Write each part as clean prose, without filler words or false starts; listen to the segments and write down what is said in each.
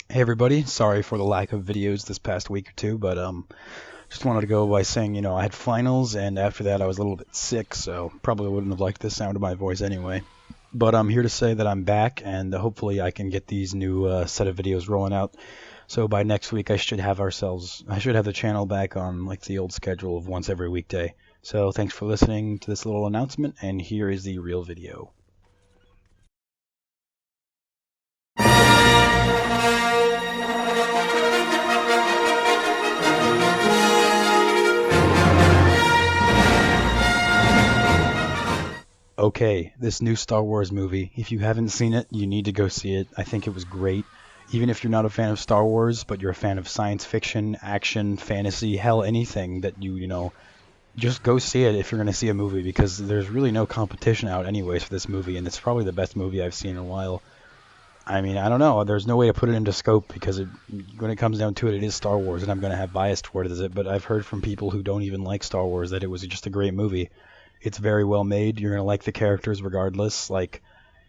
Hey everybody, sorry for the lack of videos this past week or two, but just wanted to go by saying, I had finals and after that I was a little bit sick, so probably wouldn't have liked the sound of my voice anyway. But I'm here to say that I'm back and hopefully I can get these new set of videos rolling out. So by next week I should have the channel back on like the old schedule of once every weekday. So thanks for listening to this little announcement and here is the real video. Okay, this new Star Wars movie. If you haven't seen it, you need to go see it. I think it was great. Even if you're not a fan of Star Wars, but you're a fan of science fiction, action, fantasy, hell, anything that just go see it if you're going to see a movie because there's really no competition out anyways for this movie, and it's probably the best movie I've seen in a while. I mean, I don't know. There's no way to put it into scope because when it comes down to it, it is Star Wars, and I'm going to have bias towards it. But I've heard from people who don't even like Star Wars that it was just a great movie. It's very well made. You're going to like the characters regardless. Like,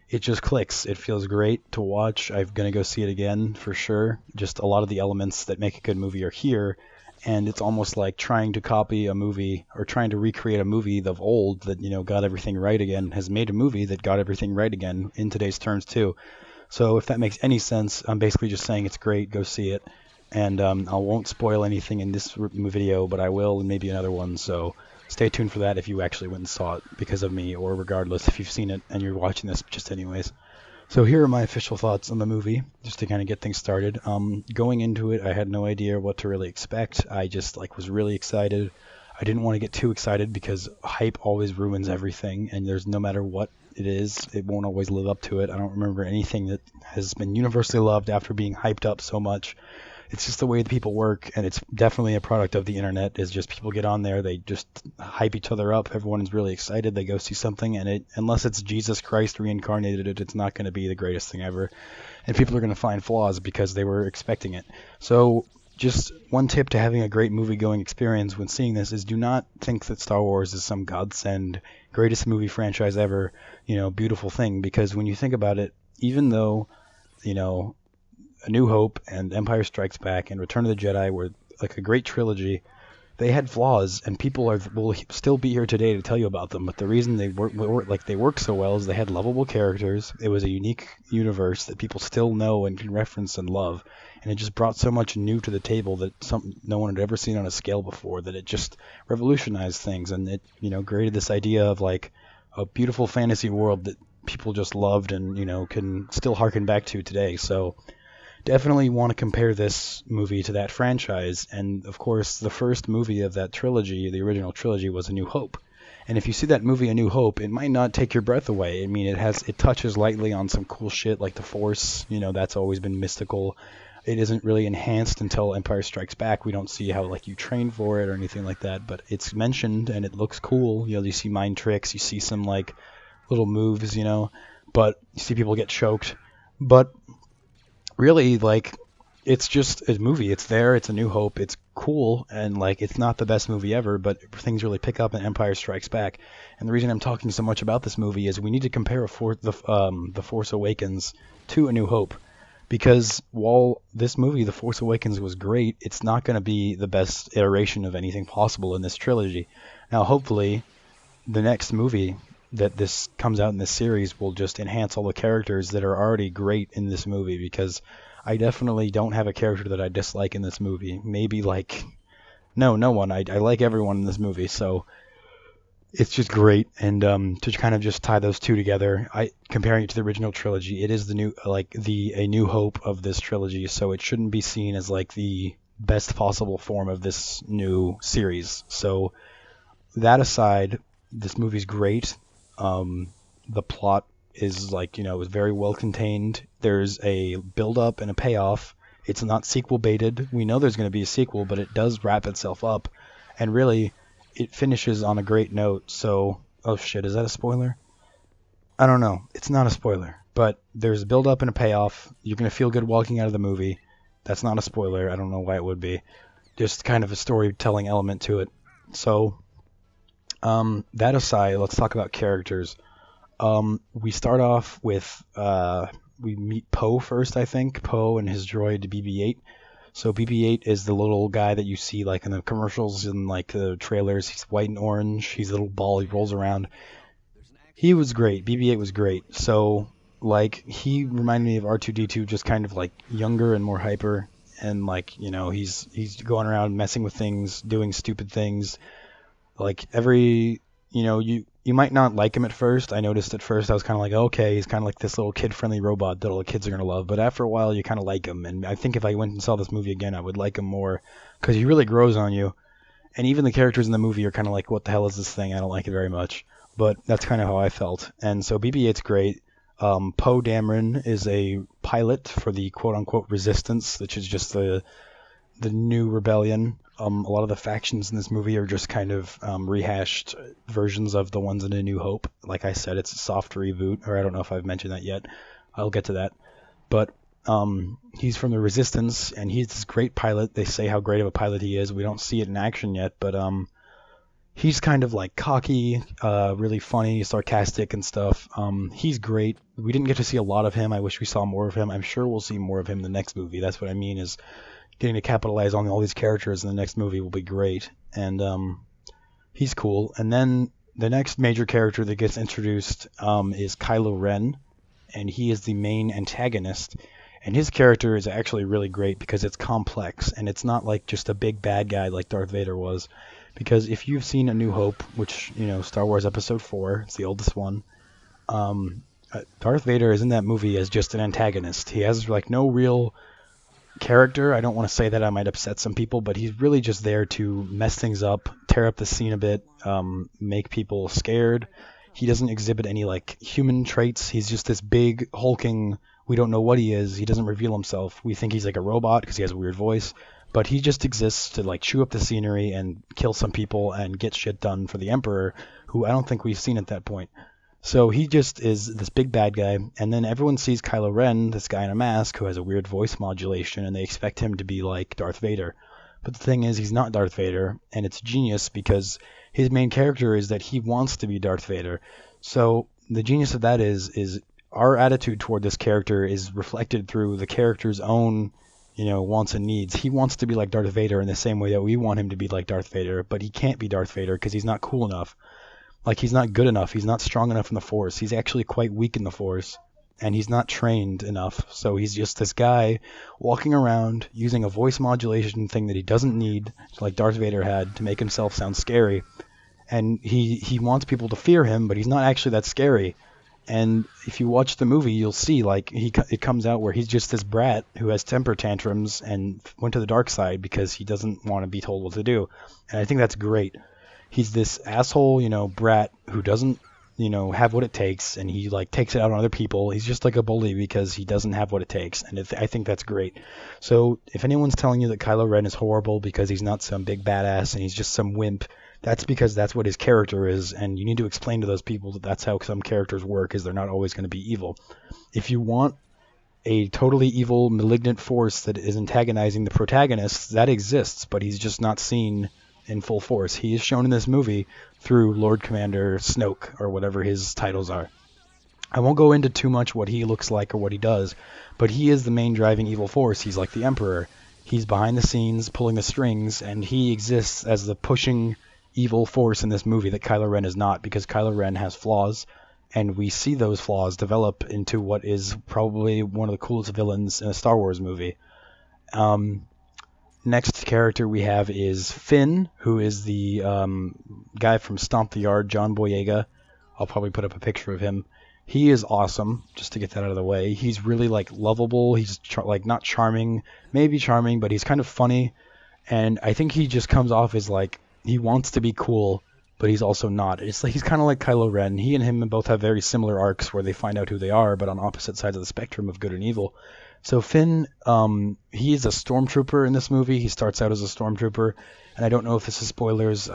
it just clicks. It feels great to watch. I'm going to go see it again for sure. Just a lot of the elements that make a good movie are here. And it's almost like trying to copy a movie or trying to recreate a movie of old that, got everything right again, has made a movie that got everything right again in today's terms too. So if that makes any sense, I'm basically just saying it's great. Go see it. And I won't spoil anything in this video, but I will in maybe another one. So stay tuned for that if you actually went and saw it because of me, or regardless if you've seen it and you're watching this just anyways. So here are my official thoughts on the movie, just to kind of get things started. Going into it, I had no idea what to really expect. I just was really excited. I didn't want to get too excited because hype always ruins everything, and there's no matter what it is, it won't always live up to it. I don't remember anything that has been universally loved after being hyped up so much. It's just the way the people work, and it's definitely a product of the internet. Is just people get on there, they just hype each other up. Everyone is really excited. They go see something, and unless it's Jesus Christ reincarnated, it's not going to be the greatest thing ever, and people are going to find flaws because they were expecting it. So just one tip to having a great movie-going experience when seeing this is do not think that Star Wars is some godsend, greatest movie franchise ever, beautiful thing, because when you think about it, even though, A New Hope and Empire Strikes Back and Return of the Jedi were like a great trilogy, they had flaws, and will still be here today to tell you about them. But the reason they work so well is they had lovable characters. It was a unique universe that people still know and can reference and love, and it just brought so much new to the table that no one had ever seen on a scale before. That it just revolutionized things, and it created this idea of like a beautiful fantasy world that people just loved and can still harken back to today. So definitely want to compare this movie to that franchise. And of course, the first movie of that trilogy, the original trilogy, was A New Hope. And if you see that movie, A New Hope, it might not take your breath away. I mean, it touches lightly on some cool shit like the Force. That's always been mystical. It isn't really enhanced until Empire Strikes Back. We don't see how you train for it or anything like that. But it's mentioned and it looks cool. You see mind tricks. You see some little moves. But you see people get choked. But really, it's just a movie. It's there. It's A New Hope. It's cool, and it's not the best movie ever, but things really pick up in Empire Strikes Back. And the reason I'm talking so much about this movie is we need to compare the Force Awakens to A New Hope, because while this movie, The Force Awakens, was great, it's not going to be the best iteration of anything possible in this trilogy. Now, hopefully, the next movie that this comes out in this series will just enhance all the characters that are already great in this movie, because I definitely don't have a character that I dislike in this movie. Maybe no one. I like everyone in this movie, so it's just great. And to kind of just tie those two together, comparing it to the original trilogy, it is the new A New Hope of this trilogy, so it shouldn't be seen as the best possible form of this new series. So that aside, this movie's great. The plot is is very well contained. There's a build up and a payoff. It's not sequel baited. We know there's going to be a sequel, but it does wrap itself up, and really it finishes on a great note. So, oh shit, is that a spoiler? I don't know. It's not a spoiler, but there's a build up and a payoff. You're going to feel good walking out of the movie. That's not a spoiler. I don't know why it would be. Just kind of a storytelling element to it. So that aside, let's talk about characters. We start off with we meet Poe first, I think. Poe and his droid BB-8. So BB-8 is the little guy that you see like in the commercials and like the trailers. He's white and orange. He's a little ball. He rolls around. He was great. BB-8 was great. So like he reminded me of R2-D2, just kind of like younger and more hyper. And like he's going around messing with things, doing stupid things. Like every you might not like him at first. I noticed at first I was kind of like, okay, he's kind of like this little kid-friendly robot that all the kids are gonna love. But after a while, you kind of like him, and I think if I went and saw this movie again, I would like him more because he really grows on you. And even the characters in the movie are kind of like, what the hell is this thing? I don't like it very much. But that's kind of how I felt. And so BB-8's great. Poe Dameron is a pilot for the quote-unquote Resistance, which is just the new rebellion. A lot of the factions in this movie are just kind of rehashed versions of the ones in A New Hope. Like I said, it's a soft reboot, or I don't know if I've mentioned that yet. I'll get to that. But he's from the Resistance, and he's this great pilot. They say how great of a pilot he is. We don't see it in action yet, but he's kind of like cocky, really funny, sarcastic and stuff. He's great. We didn't get to see a lot of him. I wish we saw more of him. I'm sure we'll see more of him in the next movie. That's what I mean is getting to capitalize on all these characters in the next movie will be great. And he's cool. And then the next major character that gets introduced is Kylo Ren, and he is the main antagonist. And his character is actually really great because it's complex, and it's not like just a big bad guy like Darth Vader was. Because if you've seen A New Hope, which, Star Wars Episode 4, it's the oldest one, Darth Vader is in that movie as just an antagonist. He has like no real character. I don't want to say that, I might upset some people, but he's really just there to mess things up, tear up the scene a bit, make people scared. He doesn't exhibit any like human traits. He's just this big hulking, we don't know what he is. He doesn't reveal himself. We think he's like a robot because he has a weird voice, but he just exists to like chew up the scenery and kill some people and get shit done for the Emperor, who I don't think we've seen at that point. So he just is this big bad guy, and then everyone sees Kylo Ren, this guy in a mask who has a weird voice modulation, and they expect him to be like Darth Vader. But the thing is, he's not Darth Vader, and it's genius because his main character is that he wants to be Darth Vader. So the genius of that is our attitude toward this character is reflected through the character's own, wants and needs. He wants to be like Darth Vader in the same way that we want him to be like Darth Vader, but he can't be Darth Vader because he's not cool enough. Like, he's not good enough. He's not strong enough in the Force. He's actually quite weak in the Force, and he's not trained enough. So he's just this guy walking around using a voice modulation thing that he doesn't need, like Darth Vader had, to make himself sound scary. And he wants people to fear him, but he's not actually that scary. And if you watch the movie, you'll see, like, it comes out where he's just this brat who has temper tantrums and went to the dark side because he doesn't want to be told what to do. And I think that's great. He's this asshole, brat who doesn't, have what it takes, and he like takes it out on other people. He's just like a bully because he doesn't have what it takes, and I think that's great. So if anyone's telling you that Kylo Ren is horrible because he's not some big badass and he's just some wimp, that's because that's what his character is, and you need to explain to those people that that's how some characters work, is they're not always going to be evil. If you want a totally evil, malignant force that is antagonizing the protagonist, that exists, but he's just not seen in full force. He is shown in this movie through Lord Commander Snoke, or whatever his titles are. I won't go into too much what he looks like or what he does, but he is the main driving evil force. He's like the Emperor. He's behind the scenes, pulling the strings, and he exists as the pushing evil force in this movie that Kylo Ren is not, because Kylo Ren has flaws, and we see those flaws develop into what is probably one of the coolest villains in a Star Wars movie. Next character we have is Finn, who is the guy from Stomp the Yard, John Boyega. I'll probably put up a picture of him. He is awesome, just to get that out of the way. He's really like lovable. He's not charming, maybe charming, but he's kind of funny. And I think he just comes off as like, he wants to be cool, but he's also not. It's like he's kind of like Kylo Ren. He and him both have very similar arcs where they find out who they are, but on opposite sides of the spectrum of good and evil. So Finn, he is a stormtrooper in this movie. He starts out as a stormtrooper, and I don't know if this is spoilers.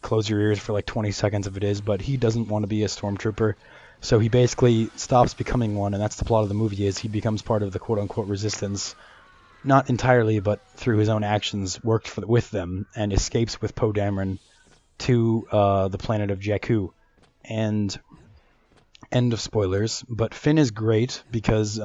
Close your ears for like 20 seconds if it is, but he doesn't want to be a stormtrooper. So he basically stops becoming one, and that's the plot of the movie, is he becomes part of the quote-unquote resistance. Not entirely, but through his own actions, worked with them, and escapes with Poe Dameron to the planet of Jakku. And End of spoilers. But Finn is great because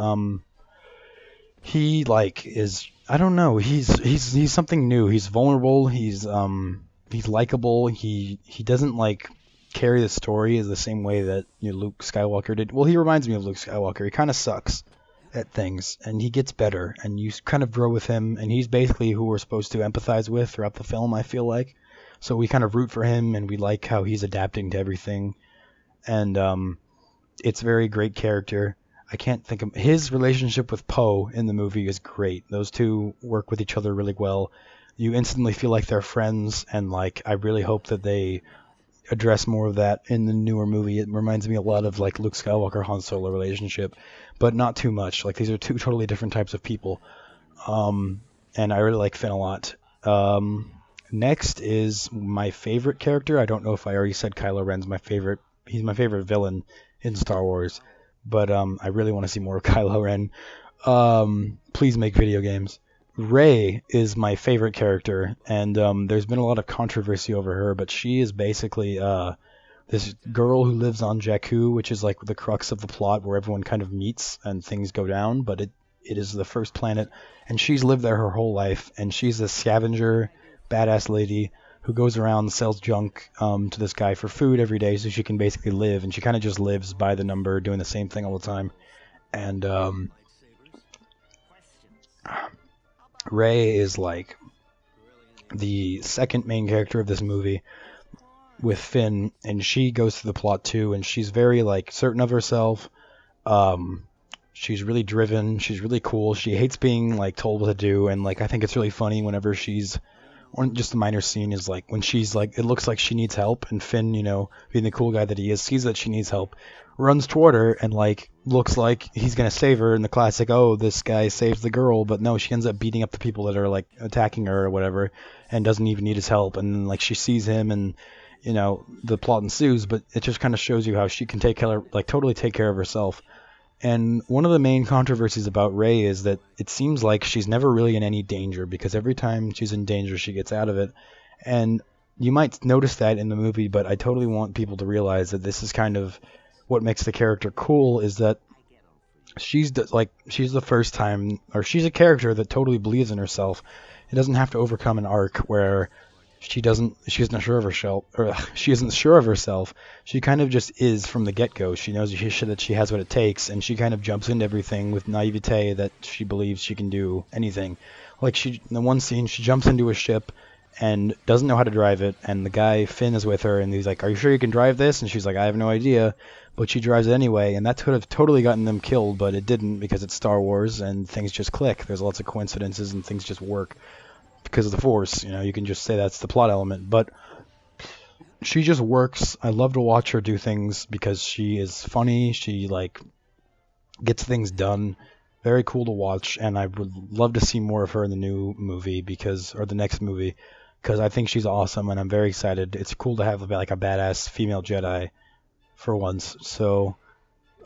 he like is, I don't know, he's something new. He's vulnerable. He's likable. He doesn't like carry the story as the same way that Luke Skywalker did. Well, he reminds me of Luke Skywalker. He kind of sucks at things, and he gets better, and you kind of grow with him, and he's basically who we're supposed to empathize with throughout the film, I feel like. So we kind of root for him, and we like how he's adapting to everything, and it's a very great character. I can't think of his relationship with Poe in the movie is great. Those two work with each other really well. You instantly feel like they're friends, and like I really hope that they address more of that in the newer movie. It reminds me a lot of like Luke Skywalker Han Solo relationship, but not too much. Like these are two totally different types of people. And I really like Finn a lot. Next is my favorite character. I don't know if I already said Kylo Ren's my favorite. He's my favorite villain in Star Wars, but I really want to see more of Kylo Ren. Please make video games. Rey is my favorite character, and there's been a lot of controversy over her, but she is basically this girl who lives on Jakku, which is like the crux of the plot where everyone kind of meets and things go down, but it is the first planet, and she's lived there her whole life, and she's a scavenger, badass lady who goes around and sells junk to this guy for food every day so she can basically live, and she kind of just lives by the number, doing the same thing all the time. And Rey is like the second main character of this movie with Finn, and she goes through the plot too, and she's very like certain of herself. She's really driven, she's really cool, she hates being like told what to do, and like I think it's really funny whenever she's, or just a minor scene is like when she's like, it looks like she needs help, and Finn, being the cool guy that he is, sees that she needs help, runs toward her, and like looks like he's gonna save her in the classic, oh, this guy saves the girl, but no, she ends up beating up the people that are like attacking her or whatever, and doesn't even need his help, and then like she sees him, and the plot ensues, but it just kind of shows you how she can totally take care of herself. And one of the main controversies about Rey is that it seems like she's never really in any danger, because every time she's in danger, she gets out of it. And you might notice that in the movie, but I totally want people to realize that this is kind of what makes the character cool, is that she's the first time, or she's a character that totally believes in herself. It doesn't have to overcome an arc where she isn't sure of herself, or she isn't sure of herself. She kind of just is from the get-go. She knows that she has what it takes, and she kind of jumps into everything with naivete that she believes she can do anything. Like in the one scene, she jumps into a ship and doesn't know how to drive it, and the guy Finn is with her, and he's like, "Are you sure you can drive this?" And she's like, "I have no idea," but she drives it anyway, and that could have totally gotten them killed, but it didn't, because it's Star Wars and things just click. There's lots of coincidences and things just work because of the Force. You can just say that's the plot element, but she just works. I love to watch her do things because she is funny. She gets things done. Very cool to watch, and I would love to see more of her in the new movie or the next movie, because I think she's awesome, and I'm very excited. It's cool to have like a badass female Jedi for once. So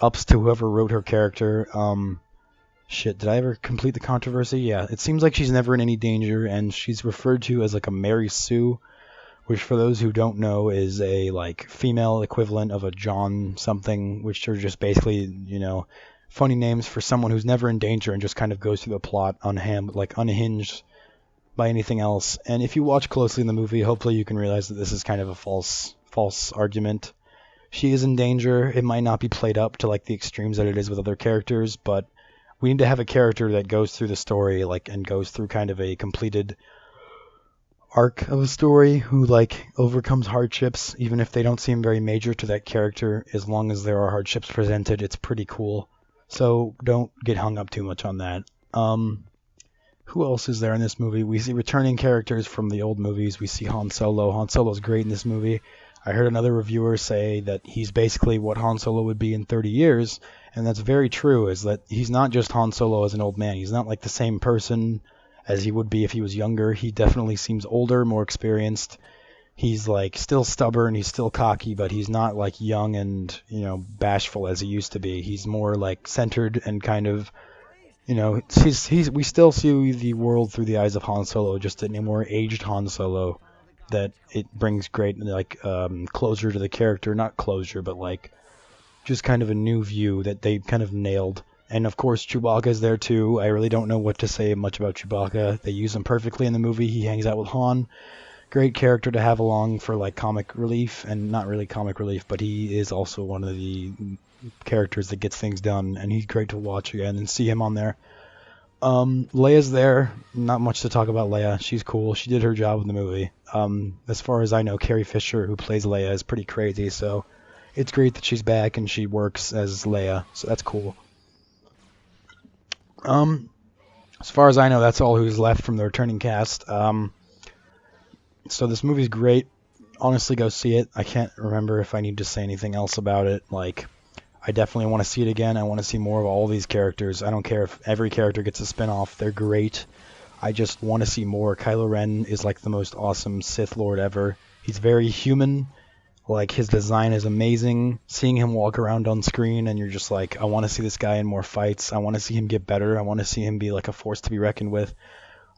ups to whoever wrote her character. Shit, did I ever complete the controversy? Yeah, it seems like she's never in any danger, and she's referred to as like a Mary Sue, which for those who don't know is a like female equivalent of a John something, which are just basically, funny names for someone who's never in danger and just kind of goes through the plot unhinged by anything else. And if you watch closely in the movie, hopefully you can realize that this is kind of a false argument. She is in danger. It might not be played up to like the extremes that it is with other characters, but we need to have a character that goes through the story and goes through kind of a completed arc of a story, who overcomes hardships, even if they don't seem very major to that character. As long as there are hardships presented, it's pretty cool. So don't get hung up too much on that. Who else is there in this movie? We see returning characters from the old movies. We see Han Solo. Han Solo's great in this movie. I heard another reviewer say that he's basically what Han Solo would be in 30 years, and that's very true, is that he's not just Han Solo as an old man. He's not like the same person as he would be if he was younger. He definitely seems older, more experienced. He's still stubborn, he's still cocky, but he's not young and, bashful as he used to be. He's more centered and kind of, we still see the world through the eyes of Han Solo, just in a more aged Han Solo, that it brings great closure to the character. Not closure, but just kind of a new view that they kind of nailed. And of course, Chewbacca's there too. I really don't know what to say much about Chewbacca. They use him perfectly in the movie. He hangs out with Han. Great character to have along for like comic relief, and not really comic relief, but he is also one of the characters that gets things done, and he's great to watch again and see him on there. Leia's there. Not much to talk about Leia. She's cool. She did her job in the movie. As far as I know, Carrie Fisher, who plays Leia, is pretty crazy, so it's great that she's back and she works as Leia, so that's cool. As far as I know, that's all who's left from the returning cast. So this movie's great. Honestly, go see it. I can't remember if I need to say anything else about it. Like, I definitely want to see it again. I want to see more of all these characters. I don't care if every character gets a spin-off. They're great. I just want to see more. Kylo Ren is like the most awesome Sith Lord ever. He's very human. Like, his design is amazing. Seeing him walk around on screen and you're just like, I want to see this guy in more fights. I want to see him get better. I want to see him be like a force to be reckoned with.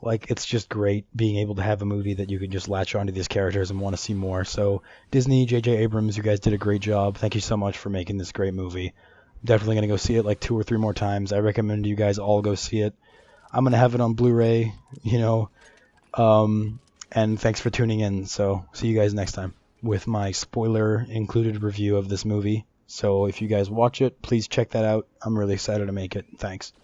Like, it's just great being able to have a movie that you can just latch onto these characters and want to see more. So, Disney, J.J. Abrams, you guys did a great job. Thank you so much for making this great movie. I'm definitely going to go see it like 2 or 3 more times. I recommend you guys all go see it. I'm going to have it on Blu-ray, and thanks for tuning in. So, see you guys next time with my spoiler-included review of this movie. So, if you guys watch it, please check that out. I'm really excited to make it. Thanks.